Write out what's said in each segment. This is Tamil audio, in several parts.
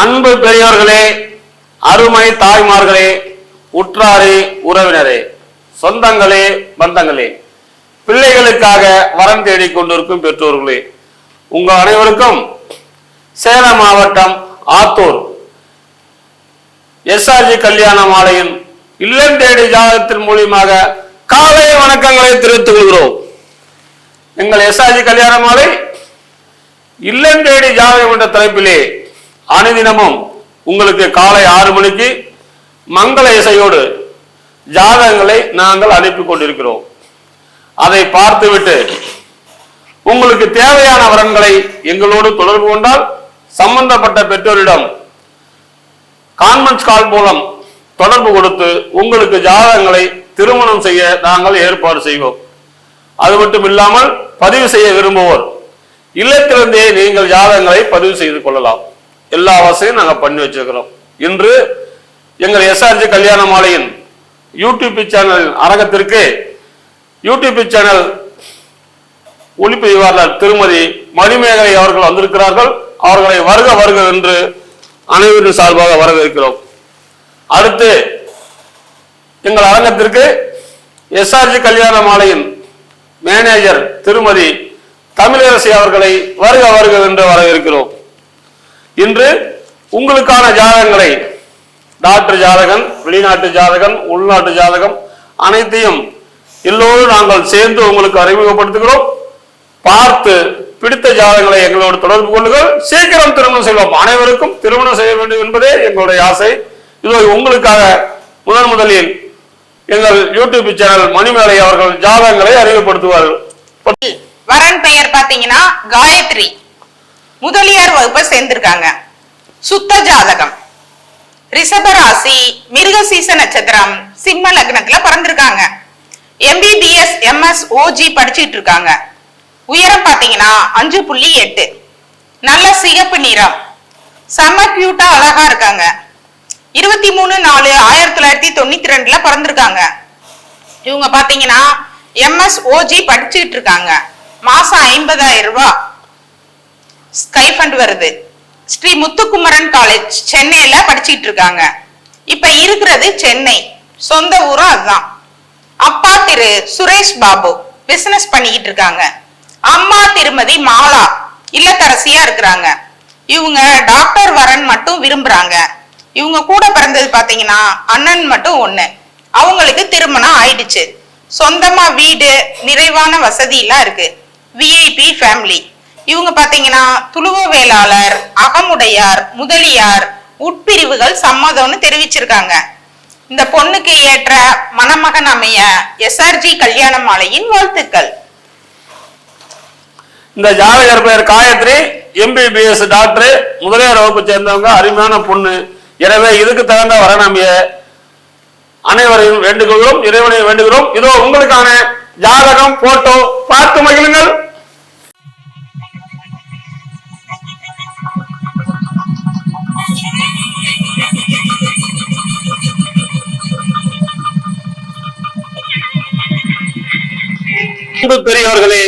அன்பு பெரியவர்களே, அருமை தாய்மார்களே, உற்றாரே, உறவினரே, சொந்தங்களே, பந்தங்களே, பிள்ளைகளுக்காக வரம் தேடிக் கொண்டிருக்கும் பெற்றோர்களே, உங்க அனைவருக்கும் சேலம் மாவட்டம் ஆத்தூர் SRG கல்யாண மாலையின் இல்லம் தேடி ஜாதகத்தின் மூலியமாக காலை வணக்கங்களை தெரிவித்துக் கொள்கிறோம். எங்கள் SRG கல்யாண மாலை இல்லம் தேடி ஜாதகம் என்ற தலைப்பிலே அனுதினமும் உங்களுக்கு காலை 6 மணிக்கு மங்கள இசையோடு ஜாதகங்களை நாங்கள் அனுப்பி கொண்டிருக்கிறோம். அதை பார்த்துவிட்டு உங்களுக்கு தேவையான வரன்களை எங்களோடு தொடர்பு கொண்டால் சம்பந்தப்பட்ட பெற்றோரிடம் கான்ஃபரன்ஸ் கால் மூலம் தொடர்பு கொடுத்து உங்களுக்கு ஜாதகங்களை திருமணம் செய்ய நாங்கள் ஏற்பாடு செய்வோம். அது மட்டும் இல்லாமல் பதிவு செய்ய விரும்புவோர் இல்லத்திலிருந்தே நீங்கள் ஜாதகங்களை பதிவு செய்து கொள்ளலாம். எல்லா வசதியும் நாங்கள் பண்ணி வச்சிருக்கிறோம். இன்று எங்கள் SRG கல்யாண மாலையின் யூடியூப் சேனல் அரங்கத்திற்கு யூடியூப் சேனல் ஒளிப்பதிவாளர் திருமதி மணிமேகலை அவர்கள் வந்திருக்கிறார்கள். அவர்களை வருக வருக என்று அனைவரின் சார்பாக வரவேற்கிறோம். அடுத்து எங்கள் அரங்கத்திற்கு SRG கல்யாண மாலையின் மேனேஜர் திருமதி தமிழரசி அவர்களை வருக வருக என்று வரவேற்கிறோம். இன்று உங்களுக்கான ஜாதகங்களை டாக்டர் ஜாதகம், வெளிநாட்டு ஜாதகம், உள்நாட்டு ஜாதகம் அனைத்தையும் எல்லோரும் நாங்கள் சேர்ந்து உங்களுக்கு அறிமுகப்படுத்துகிறோம். பார்த்து பிடித்த ஜாதகங்களை எங்களோடு தொடர்பு கொள்ளுங்கள். சீக்கிரம் திருமணம் செய்வோம். அனைவருக்கும் திருமணம் செய்ய வேண்டும் என்பதே எங்களுடைய ஆசை. இதோ உங்களுக்காக முதலில் எங்கள் யூடியூப் சேனல் மணிமேலை அவர்கள் ஜாதகங்களை அறிமுகப்படுத்துவார்கள். வரன் பெயர் பாத்தீங்கன்னா காயத்ரி, முதலியார் வகுப்பை சேர்ந்திருக்காங்க. சுத்த ஜாதகம், ரிஷபராசி, மிருகசீச நட்சத்திரம், சிம்ம லக்னத்துல பிறந்திருக்காங்க. MBBS MS OG படிச்சுட்டு இருக்காங்க. உயரம் பாத்தீங்கன்னா 5.8, நல்ல சிகப்பு நிறம், செம்ம கியூட்டா அழகா இருக்காங்க. 23/4/1992 பிறந்திருக்காங்க. இவங்க பாத்தீங்கன்னா MS OG படிச்சுட்டு இருக்காங்க. மாசம் 50,000 ரூபாய் ஸ்கைஃபண்ட் வருது. ஸ்ரீ முத்துக்குமரன் காலேஜ் சென்னையில படிச்சுட்டு இருக்காங்க. இப்ப இருக்கிறது சென்னை, சொந்த ஊரும் அதுதான். அப்பா திரு சுரேஷ் பாபு பிசினஸ் பண்ணிக்கிட்டு இருக்காங்க. அம்மா திருமதி மாலா இல்லத்தரசியா இருக்கிறாங்க. இவங்க டாக்டர் வரன் மட்டும் விரும்புறாங்க. இவங்க கூட பிறந்தது பாத்தீங்கன்னா அண்ணன் மட்டும் 1. அவங்களுக்கு திருமணம் ஆயிடுச்சு. சொந்தமா வீடு, நிறைவான வசதி எல்லாம் இருக்கு. VIP family. இவங்க பாத்தீங்கன்னா துளுவ வேளாளர், அகமுடையார், முதலியார், உட்பிரிவுகள் சம்மதம்னு தெரிவிச்சிருக்காங்க. இந்த பொண்ணுக்கு ஏற்ற மணமகன் அமைய SRG கல்யாண மாலையின் வாழ்த்துக்கள். இந்த ஜாதகர் பெயர் காயத்ரி, MBBS டாக்டர், முதலியார் வகுப்பு சேர்ந்தவங்க, அருமையான பொண்ணு. எனவே இதுக்கு தகுந்த வரநம்பிய அனைவரையும் வேண்டுகிறோம், இறைவனை வேண்டுகிறோம். இதோ உங்களுக்கான ஜாதகம், போட்டோ பார்த்து மகிழுங்கள். பெரியவர்களே,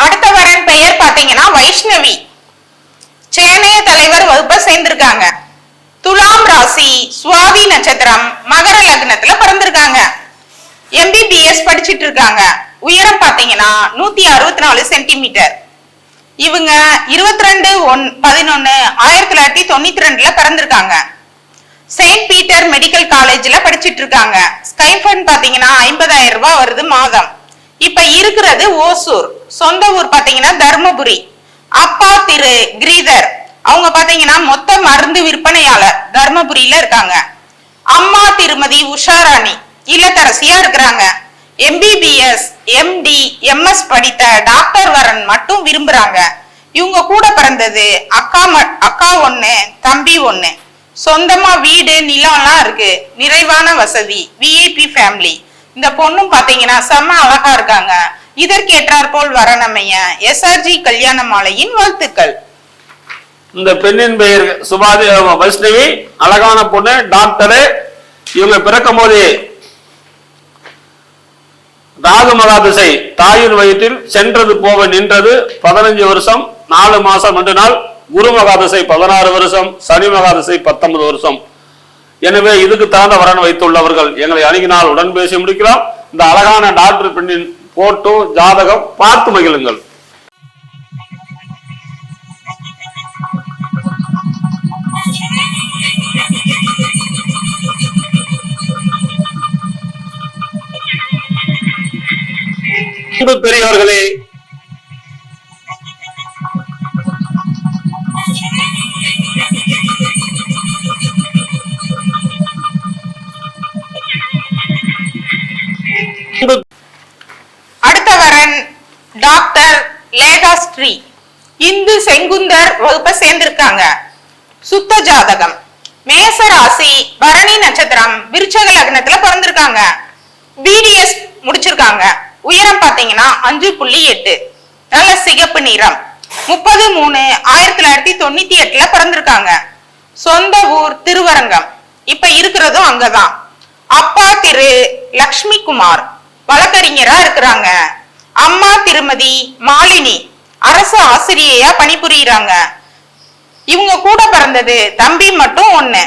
அடுத்த வரன் பெயர் பாத்தீங்கன்னா வைஷ்ணவி, சேனைய தலைவர் வகுப்பை சேர்ந்திருக்காங்க. துலாம் ராசி, சுவாதி நட்சத்திரம், மகர லக்னத்துல பிறந்திருக்காங்க. MBBS படிச்சிட்டு இருக்காங்க. உயரம் பாத்தீங்கன்னா 164 சென்டிமீட்டர். இவங்க 22/11/1992 பிறந்திருக்காங்க. செயின்ட் பீட்டர் மெடிக்கல் காலேஜ்ல படிச்சிட்டு இருக்காங்க. ஸ்கைஃபண்ட் பாத்தீங்கன்னா 50,000 ரூபாய் வருது மாதம். இப்ப இருக்கிறது ஓசூர், சொந்த ஊர் பாத்தீங்கன்னா தர்மபுரி. அப்பா திரு கிரீதர், அவங்க பாத்தீங்கன்னா மொத்த மருந்து விற்பனையாளர், தர்மபுரியில இருக்காங்க. அம்மா திருமதி உஷாராணி இல்லத்தரசியா இருக்கிறாங்க. MBBS MD MS படித்த டாக்டர் வரன் மட்டும் விரும்புறாங்க. இவங்க கூட பிறந்தது அக்கா 1, தம்பி 1. சொந்தமா வீடு, நிலம்லாம் இருக்கு. நிறைவான வசதி, VIP ஃபேமிலி. இந்த பொண்ணும் பாத்தீங்கன்னா செம்ம அழகா இருக்காங்க. இதற்கேற்றார் போல் வரநமைய SRG கல்யாண மாலையின் வாழ்த்துக்கள். இந்த பெண்ணின் பெயர் வைஷ்ணவி, அழகான பொண்ணு, டாக்டரு. இவங்க பிறக்கும் போது ராகு மகாதிசை தாயின் வயிற்றில் சென்றது போக நின்றது 15 வருஷம் 4 மாசம் 2 நாள். குரு மகாதிசை 16 வருஷம், சனி மகாதிசை 19 வருஷம். எனவே இதுக்கு தகுந்த வரன் வைத்துள்ளவர்கள் எங்களை அணுகினால் உடன் பேசி முடிக்கலாம். இந்த அழகான டாக்டர் பெண்ணின் போட்டோ ஜாதகம் பார்த்து மகிழுங்கள். பெரியவர்களே, அடுத்த வரன் டாக்டர் லேகாஸ்ரீ, இந்து செங்குந்தர் வகுப்பை சேர்ந்திருக்காங்க. சுத்த ஜாதகம், மேச ராசி, பரணி நட்சத்திரம், விருச்சக லக்னத்துல பிறந்திருக்காங்க. பிடிஎஸ் முடிச்சிருக்காங்க. உயரம் பாத்தீங்கன்னா 5.8, நல்ல சிகப்பு நிறம். 30/3/1998 பிறந்திருக்காங்க. சொந்த ஊர் திருவரங்கம், இப்ப இருக்கிறதும் அங்கதான். அப்பா திரு லக்ஷ்மி குமார் வழக்கறிஞரா இருக்கிறாங்க. அம்மா திருமதி மாலினி அரசு ஆசிரியையா பணிபுரியுறாங்க. இவங்க கூட பிறந்தது தம்பி மட்டும் 1.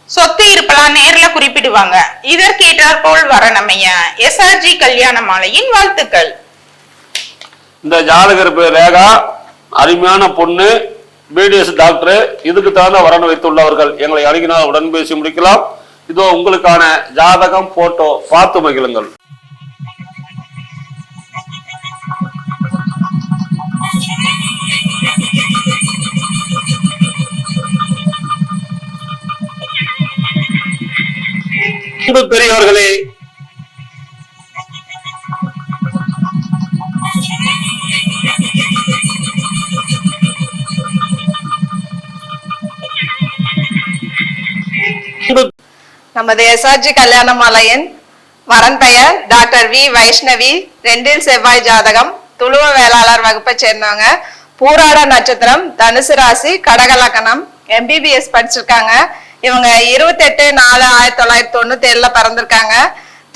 சொத்து இருப்பெல்லாம் நேர்ல குறிப்பிடுவாங்க. இதற்கேற்றார் போல் வரணுமைய எஸ்ஆர்ஜி கல்யாண மாலையின் வாழ்த்துக்கள். இந்த ஜாதகர் பேர் ரேகா, அருமையான பொண்ணு, பிடிஎஸ் டாக்டர். இதுக்கு தகுந்த வரன் வைத்துள்ளவர்கள் எங்களை அணுகினால் உடன் பேசி முடிக்கலாம். இதோ உங்களுக்கான ஜாதகம் போட்டோ பார்த்து மகிழுங்கள். பெரியவர்களே, நமது எஸ்ஆர்ஜி கல்யாண மாலையின் வரன் பெயர் டாக்டர் வி வைஷ்ணவி, 2 செவ்வாய் ஜாதகம், துளுவ வேளாளர் வகுப்பை சேர்ந்தவங்க. பூராட நட்சத்திரம், தனுசு ராசி, கடக லக்னம், எம்பிபிஎஸ் படிச்சிருக்காங்க. இவங்க 28/4/1997 பிறந்திருக்காங்க.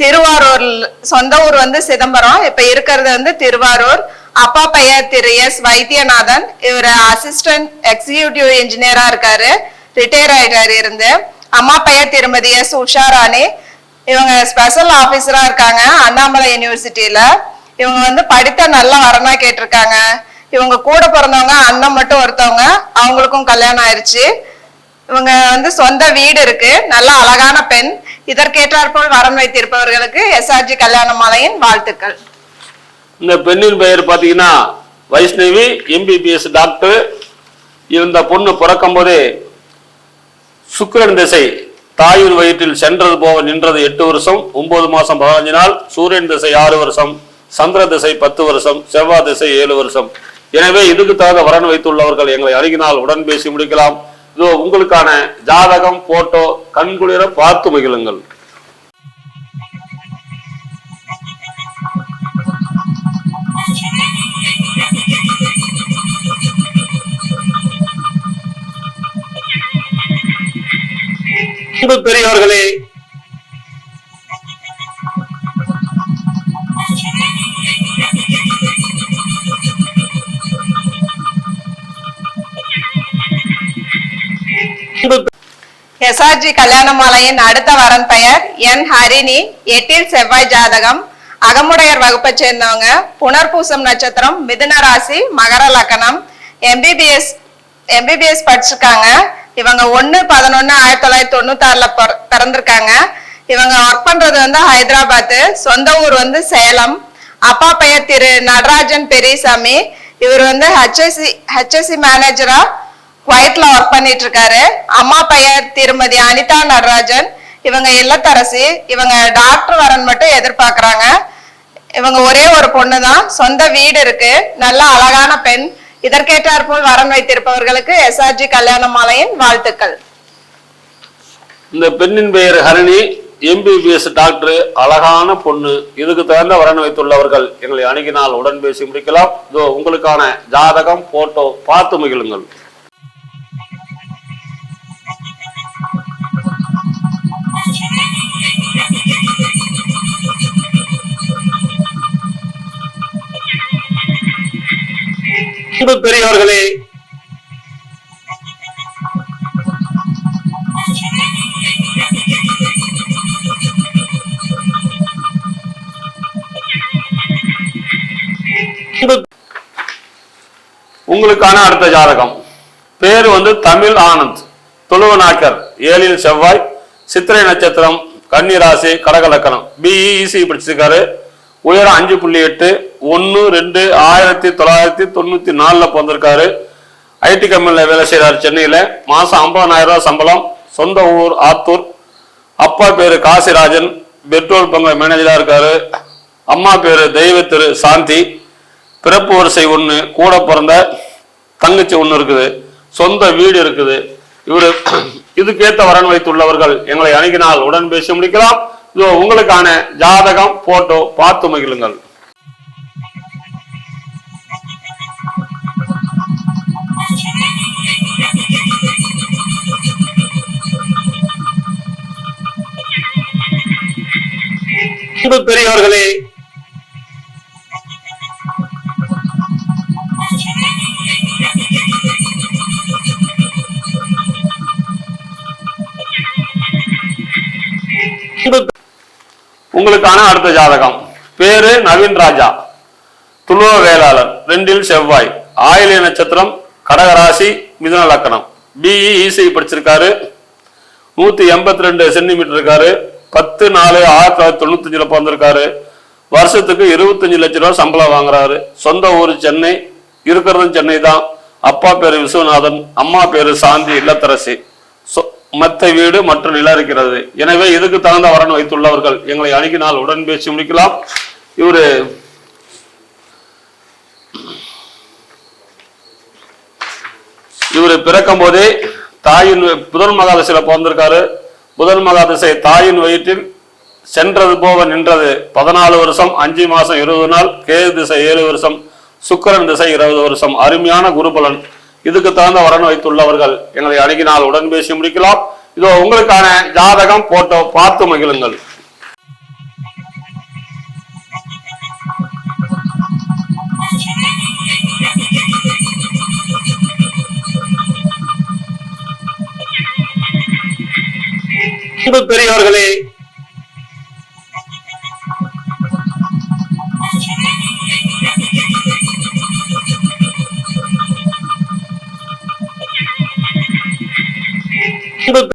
திருவாரூர், சொந்த ஊர் சிதம்பரம், இப்ப இருக்கிறது திருவாரூர். அப்பா பெயர் திரு எஸ் வைத்தியநாதன், இவர் அசிஸ்டன்ட் எக்ஸிகியூட்டிவ் இன்ஜினியரா இருக்காரு, ரிட்டையர் ஆயிட்டாரு இருந்து. அம்மா பெயர் திருமதி எஸ் உஷாராணி, இவங்க ஸ்பெஷல் ஆபீசரா இருக்காங்க அண்ணாமலை யூனிவர்சிட்டியில. இவங்க படித்த நல்ல வரனா கேட்டிருக்காங்க. இவங்க கூட பிறந்தவங்க அண்ணன் மட்டும் ஒருத்தவங்க, அவங்களுக்கும் கல்யாணம் ஆயிடுச்சு. இவங்க சொந்த வீடு இருக்கு, நல்ல அழகான பெண். இதற்கேற்றாற்போல் வரன் வைத்திருப்பவர்களுக்கு எஸ்ஆர்ஜி கல்யாண மாலையின் வாழ்த்துக்கள். இந்த பெண்ணின் பெயர் பாத்தீங்கன்னா வைஷ்ணவி, எம்பிபிஎஸ் டாக்டர். இந்த பொண்ணு பிறக்கும் போதே சுக்கிரன் திசை தாயின் வயிற்றில் சென்றது போக நின்றது 8 வருஷம் 9 மாசம் 15 நாள். சூரியன் திசை 6 வருஷம், சந்திர திசை 10 வருஷம், செவ்வாய் திசை 7 வருஷம். எனவே இதுக்கு தகுந்த வரன் வைத்துள்ளவர்கள் எங்களை அணுகினால் உடன் பேசி முடிக்கலாம். இதோ உங்களுக்கான ஜாதகம் போட்டோ கண்குளிர பார்த்து மகிழுங்கள். பெரியவர்களே, எஸ்ஆர்ஜி கல்யாண மாலையின் அடுத்த வரன் பெயர் என் ஹரிணி, 8 செவ்வாய் ஜாதகம், அகமுடையர் வகுப்பை சேர்ந்தவங்க. புனர்பூசம் நட்சத்திரம், மிதுன ராசி, மகர லக்னம், எம்பிபிஎஸ் படிச்சிருக்காங்க. இவங்க 1/11/1996 பிறந்திருக்காங்க. இவங்க ஒர்க் பண்றது ஹைதராபாத், சொந்த ஊர் சேலம். அப்பா பெயர் திரு நடராஜன் பெரியசாமி, இவர் ஹெச்எஸ்சி மேனேஜரா குவைட்ல ஒர்க் பண்ணிட்டு இருக்காரு. அம்மா பெயர் திருமதி அனிதா நடராஜன், இவங்க இல்லத்தரசி. இவங்க டாக்டர் வரன் மட்டும் எதிர்பார்க்கறாங்க. இவங்க ஒரே ஒரு பொண்ணுதான், சொந்த வீடு இருக்கு, நல்ல அழகான பெண். இதற்கேற்றாற்போல் வரன் வைத்திருப்பவர்களுக்கு எஸ்ஆர்ஜி கல்யாண மாலையின் வாழ்த்துக்கள். இந்த பெண்ணின் பெயர் ஹரிணி, எம்பிபிஎஸ் டாக்டர், அழகான பொண்ணு. இதுக்கு தகுந்த வரன் வைத்துள்ளவர்கள் எங்களை அணுகினால் உடன் பேசி முடிக்கலாம். இதோ உங்களுக்கான ஜாதகம் போட்டோ பார்த்து மகிழுங்கள். அன்பு பெரியவர்களே, உங்களுக்கான அடுத்த ஜாதகம். பேரு தமிழ் ஆனந்த், துளுவநாக்கர், 7 செவ்வாய், சித்திரை நட்சத்திரம், கன்னி ராசி, கடக லக்கணம், பிஇசி படிச்சிருக்காரு. உயரம் 5.8, 1/2/1994 பிறந்திருக்காரு. ஐடி கம்பெனில வேலை செய்யறாரு சென்னையில. மாசம் 50,000 ரூபாய் சம்பளம். சொந்த ஊர் ஆத்தூர். அப்பா பேரு காசிராஜன், பெட்ரோல் பங்கு மேனேஜரா இருக்காரு. அம்மா பேரு தெய்வ திரு சாந்தி. பிறப்பு வரிசை 1, கூட பிறந்த தங்கச்சி 1 இருக்குது. சொந்த வீடு இருக்குது. இதுக்கேற்ற வரன் வைத்துள்ளவர்கள் எங்களை அணுகினால் உடன் பேசி முடிக்கலாம். இதோ உங்களுக்கான ஜாதகம், போட்டோ பார்த்து மகிழுங்கள். பெரியவர்களே, உங்களுக்கான அடுத்த ஜாதகம். பேரு நவீன் ராஜா, துளுவ வேளாளர், 2 செவ்வாய், ஆயில்ய நட்சத்திரம், கடகராசி, மிதுன லக்கணம், பிஇசி படிச்சிருக்காரு. 182 சென்டிமீட்டர் இருக்காரு. 10/4/1995 பிறந்திருக்காரு. வருஷத்துக்கு 25 லட்சம் ரூபாய் சம்பளம் வாங்குறாரு. சொந்த ஊர் சென்னை, இருக்கிறதும் சென்னை தான். அப்பா பேரு விஸ்வநாதன், அம்மா பேரு சாந்தி இல்லத்தரசி. மற்ற வீடு மற்றும் நிலம் இருக்கிறது. எனவே இதுக்கு தகுந்த வரன் வைத்துள்ளவர்கள் எங்களை அணுகினால் உடன் பேசி முடிக்கலாம். இவரு பிறக்கும் போதே தாயின் புதன் மகாதசையில பிறந்திருக்காரு. புதன் மகாதசை தாயின் வயிற்றில் சென்றது போக நின்றது 14 வருஷம் 5 மாசம் 20 நாள். கேது திசை 7 வருஷம், சுக்கிரன் திசை 20 வருஷம். அருமையான குருபலன். இதுக்கு தகுந்த வரன் வைத்துள்ளவர்கள் எங்களை அணுகினால் உடன் பேசி முடிக்கலாம். இதோ உங்களுக்கான ஜாதகம், போட்டோ பார்த்து மகிழுங்கள். பெரியவர்களே,